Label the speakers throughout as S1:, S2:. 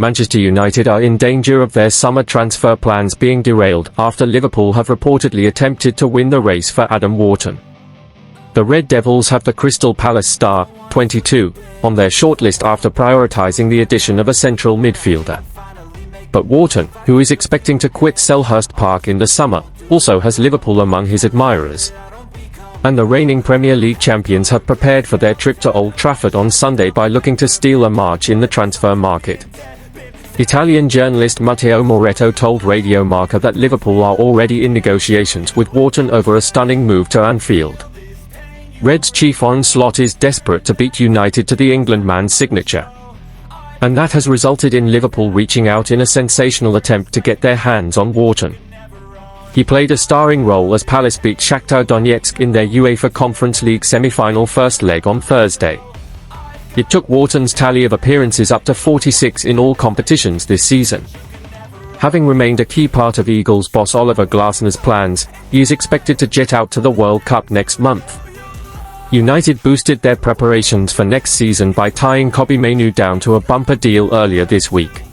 S1: Manchester United are in danger of their summer transfer plans being derailed after Liverpool have reportedly attempted to win the race for Adam Wharton. The Red Devils have the Crystal Palace star, 22, on their shortlist after prioritising the addition of a central midfielder. But Wharton, who is expecting to quit Selhurst Park in the summer, also has Liverpool among his admirers. And the reigning Premier League champions have prepared for their trip to Old Trafford on Sunday by looking to steal a march in the transfer market. Italian journalist Matteo Moretto told Radio Marca that Liverpool are already in negotiations with Wharton over a stunning move to Anfield. Reds chief Arne Slot is desperate to beat United to the England man's signature. And that has resulted in Liverpool reaching out in a sensational attempt to get their hands on Wharton. He played a starring role as Palace beat Shakhtar Donetsk in their UEFA Conference League semi-final first leg on Thursday. It took Wharton's tally of appearances up to 46 in all competitions this season. Having remained a key part of Eagles boss Oliver Glasner's plans, he is expected to jet out to the World Cup next month. United boosted their preparations for next season by tying Kobbie Mainoo down to a bumper deal earlier this week.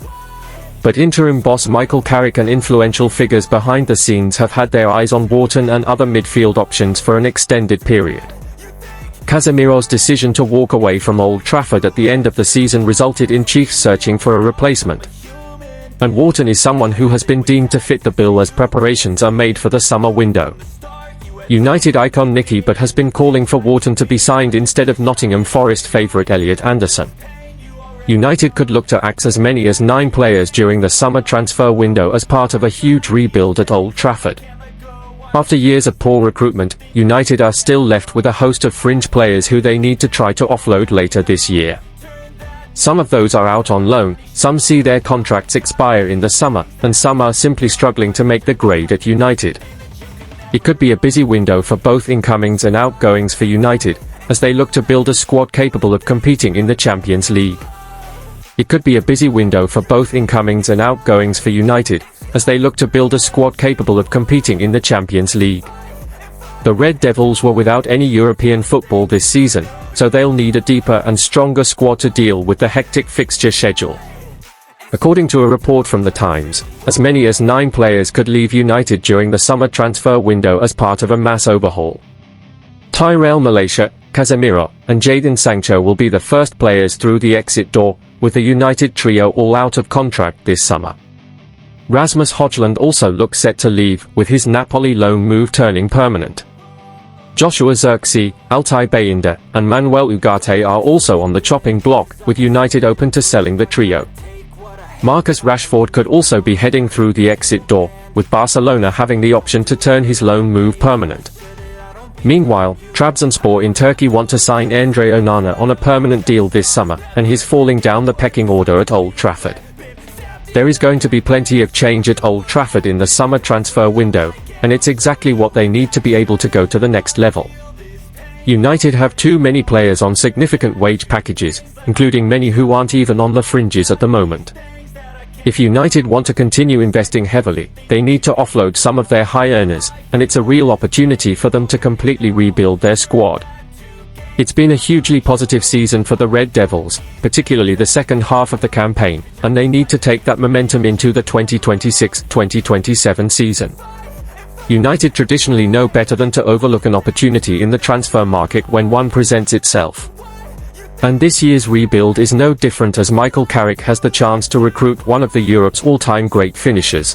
S1: But interim boss Michael Carrick and influential figures behind the scenes have had their eyes on Wharton and other midfield options for an extended period. Casemiro's decision to walk away from Old Trafford at the end of the season resulted in Chiefs searching for a replacement. And Wharton is someone who has been deemed to fit the bill as preparations are made for the summer window. United icon Nicky Butt has been calling for Wharton to be signed instead of Nottingham Forest favourite Elliot Anderson. United could look to axe as many as 9 players during the summer transfer window as part of a huge rebuild at Old Trafford. After years of poor recruitment, United are still left with a host of fringe players who they need to try to offload later this year. Some of those are out on loan, some see their contracts expire in the summer, and some are simply struggling to make the grade at United. It could be a busy window for both incomings and outgoings for United, as they look to build a squad capable of competing in the Champions League. It could be a busy window for both incomings and outgoings for United, as they look to build a squad capable of competing in the Champions League. The Red Devils were without any European football this season, so they'll need a deeper and stronger squad to deal with the hectic fixture schedule. According to a report from The Times, as many as 9 players could leave United during the summer transfer window as part of a mass overhaul. Tyrell Malacia, Casemiro, and Jadon Sancho will be the first players through the exit door, with the United trio all out of contract this summer. Rasmus Højlund also looks set to leave, with his Napoli loan move turning permanent. Joshua Zirkzee, Altay Bayindir, and Manuel Ugarte are also on the chopping block, with United open to selling the trio. Marcus Rashford could also be heading through the exit door, with Barcelona having the option to turn his loan move permanent. Meanwhile, Trabzonspor in Turkey want to sign Andre Onana on a permanent deal this summer, and he's falling down the pecking order at Old Trafford. There is going to be plenty of change at Old Trafford in the summer transfer window, and it's exactly what they need to be able to go to the next level. United have too many players on significant wage packages, including many who aren't even on the fringes at the moment. If United want to continue investing heavily, they need to offload some of their high earners, and it's a real opportunity for them to completely rebuild their squad. It's been a hugely positive season for the Red Devils, particularly the second half of the campaign, and they need to take that momentum into the 2026-2027 season. United traditionally know better than to overlook an opportunity in the transfer market when one presents itself. And this year's rebuild is no different, as Michael Carrick has the chance to recruit one of the Europe's all-time great finishers.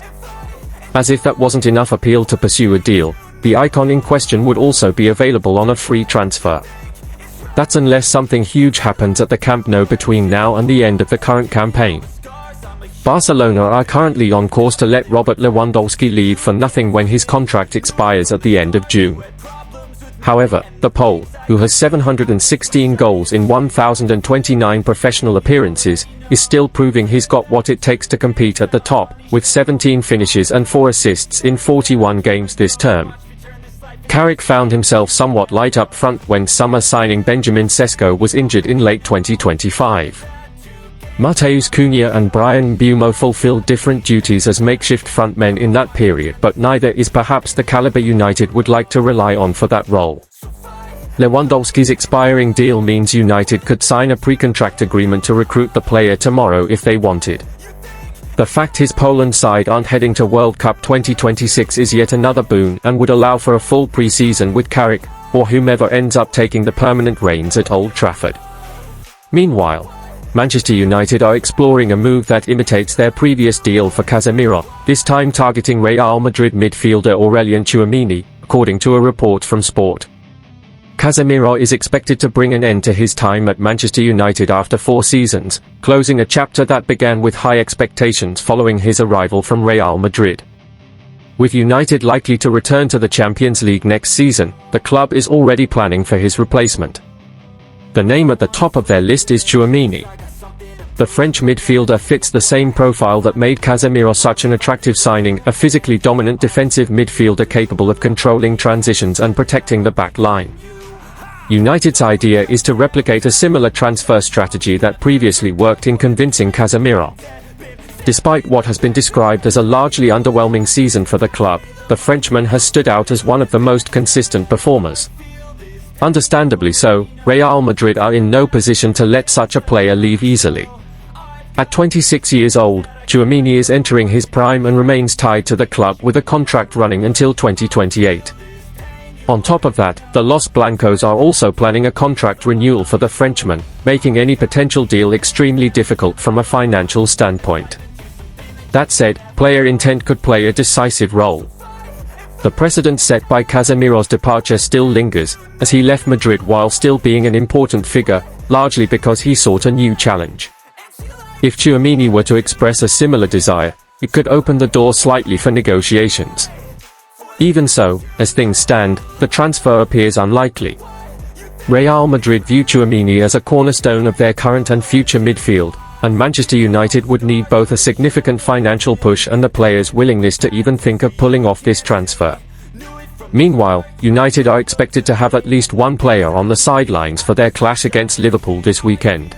S1: As if that wasn't enough appeal to pursue a deal, the icon in question would also be available on a free transfer. That's unless something huge happens at the Camp Nou between now and the end of the current campaign. Barcelona are currently on course to let Robert Lewandowski leave for nothing when his contract expires at the end of June. However, the Pole, who has 716 goals in 1,029 professional appearances, is still proving he's got what it takes to compete at the top, with 17 finishes and 4 assists in 41 games this term. Carrick found himself somewhat light up front when summer signing Benjamin Sesko was injured in late 2025. Matheus Cunha and Bryan Mbeumo fulfilled different duties as makeshift frontmen in that period, but neither is perhaps the caliber United would like to rely on for that role. Lewandowski's expiring deal means United could sign a pre-contract agreement to recruit the player tomorrow if they wanted. The fact his Poland side aren't heading to World Cup 2026 is yet another boon and would allow for a full pre-season with Carrick, or whomever ends up taking the permanent reins at Old Trafford. Meanwhile, Manchester United are exploring a move that imitates their previous deal for Casemiro, this time targeting Real Madrid midfielder Aurelien Tchouameni, according to a report from Sport. Casemiro is expected to bring an end to his time at Manchester United after 4 seasons, closing a chapter that began with high expectations following his arrival from Real Madrid. With United likely to return to the Champions League next season, the club is already planning for his replacement. The name at the top of their list is Tchouameni. The French midfielder fits the same profile that made Casemiro such an attractive signing, a physically dominant defensive midfielder capable of controlling transitions and protecting the back line. United's idea is to replicate a similar transfer strategy that previously worked in convincing Casemiro. Despite what has been described as a largely underwhelming season for the club, the Frenchman has stood out as one of the most consistent performers. Understandably so, Real Madrid are in no position to let such a player leave easily. At 26 years old, Tchouameni is entering his prime and remains tied to the club with a contract running until 2028. On top of that, the Los Blancos are also planning a contract renewal for the Frenchman, making any potential deal extremely difficult from a financial standpoint. That said, player intent could play a decisive role. The precedent set by Casemiro's departure still lingers, as he left Madrid while still being an important figure, largely because he sought a new challenge. If Tchouameni were to express a similar desire, it could open the door slightly for negotiations. Even so, as things stand, the transfer appears unlikely. Real Madrid view Tchouameni as a cornerstone of their current and future midfield, and Manchester United would need both a significant financial push and the player's willingness to even think of pulling off this transfer. Meanwhile, United are expected to have at least one player on the sidelines for their clash against Liverpool this weekend.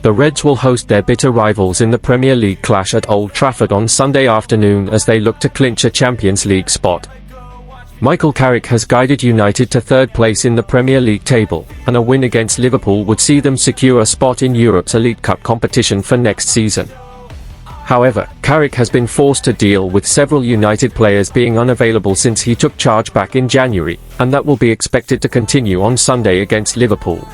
S1: The Reds will host their bitter rivals in the Premier League clash at Old Trafford on Sunday afternoon as they look to clinch a Champions League spot. Michael Carrick has guided United to 3rd place in the Premier League table, and a win against Liverpool would see them secure a spot in Europe's Elite Cup competition for next season. However, Carrick has been forced to deal with several United players being unavailable since he took charge back in January, and that will be expected to continue on Sunday against Liverpool.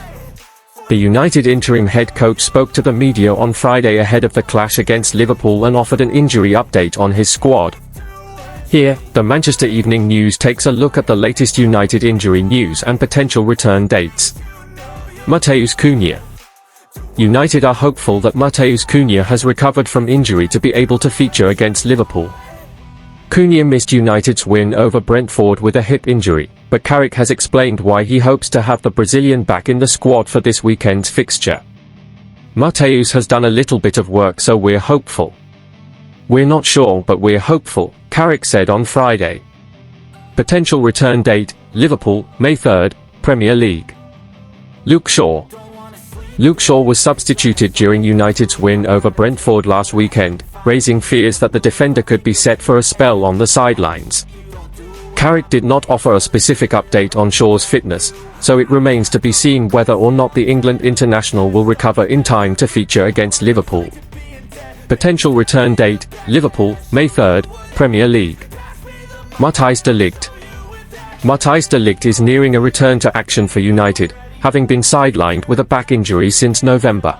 S1: The United interim head coach spoke to the media on Friday ahead of the clash against Liverpool and offered an injury update on his squad. Here, the Manchester Evening News takes a look at the latest United injury news and potential return dates. Matheus Cunha. United are hopeful that Matheus Cunha has recovered from injury to be able to feature against Liverpool. Cunha missed United's win over Brentford with a hip injury, but Carrick has explained why he hopes to have the Brazilian back in the squad for this weekend's fixture. Matheus has done a little bit of work, so we're hopeful. We're not sure, but we're hopeful, Carrick said on Friday. Potential return date, Liverpool, May 3rd, Premier League. Luke Shaw. Luke Shaw was substituted during United's win over Brentford last weekend, raising fears that the defender could be set for a spell on the sidelines. Carrick did not offer a specific update on Shaw's fitness, so it remains to be seen whether or not the England international will recover in time to feature against Liverpool. Potential return date, Liverpool, May 3rd, Premier League. Matthijs de Ligt. Matthijs de Ligt is nearing a return to action for United, having been sidelined with a back injury since November.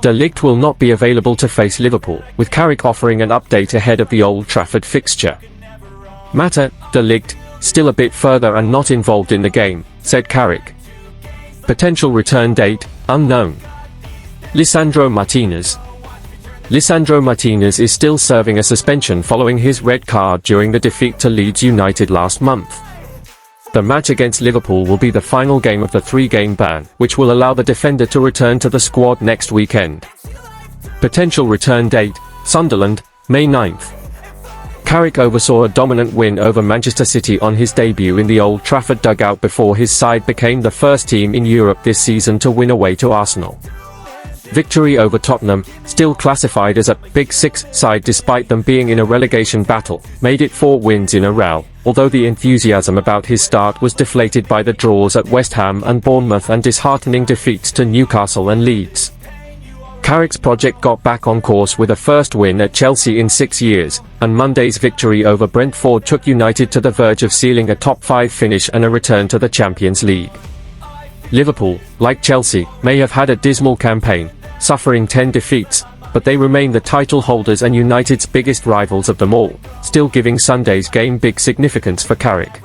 S1: De Ligt will not be available to face Liverpool, with Carrick offering an update ahead of the Old Trafford fixture. Matter, De Ligt, still a bit further and not involved in the game, said Carrick. Potential return date, unknown. Lisandro Martinez. Lisandro Martinez is still serving a suspension following his red card during the defeat to Leeds United last month. The match against Liverpool will be the final game of the 3-game ban, which will allow the defender to return to the squad next weekend. Potential return date, Sunderland, May 9th. Carrick oversaw a dominant win over Manchester City on his debut in the Old Trafford dugout before his side became the first team in Europe this season to win away to Arsenal. Victory over Tottenham, still classified as a Big Six side despite them being in a relegation battle, made it 4 wins in a row, although the enthusiasm about his start was deflated by the draws at West Ham and Bournemouth and disheartening defeats to Newcastle and Leeds. Carrick's project got back on course with a first win at Chelsea in 6 years, and Monday's victory over Brentford took United to the verge of sealing a top-5 finish and a return to the Champions League. Liverpool, like Chelsea, may have had a dismal campaign, suffering 10 defeats, but they remain the title holders and United's biggest rivals of them all, still giving Sunday's game big significance for Carrick.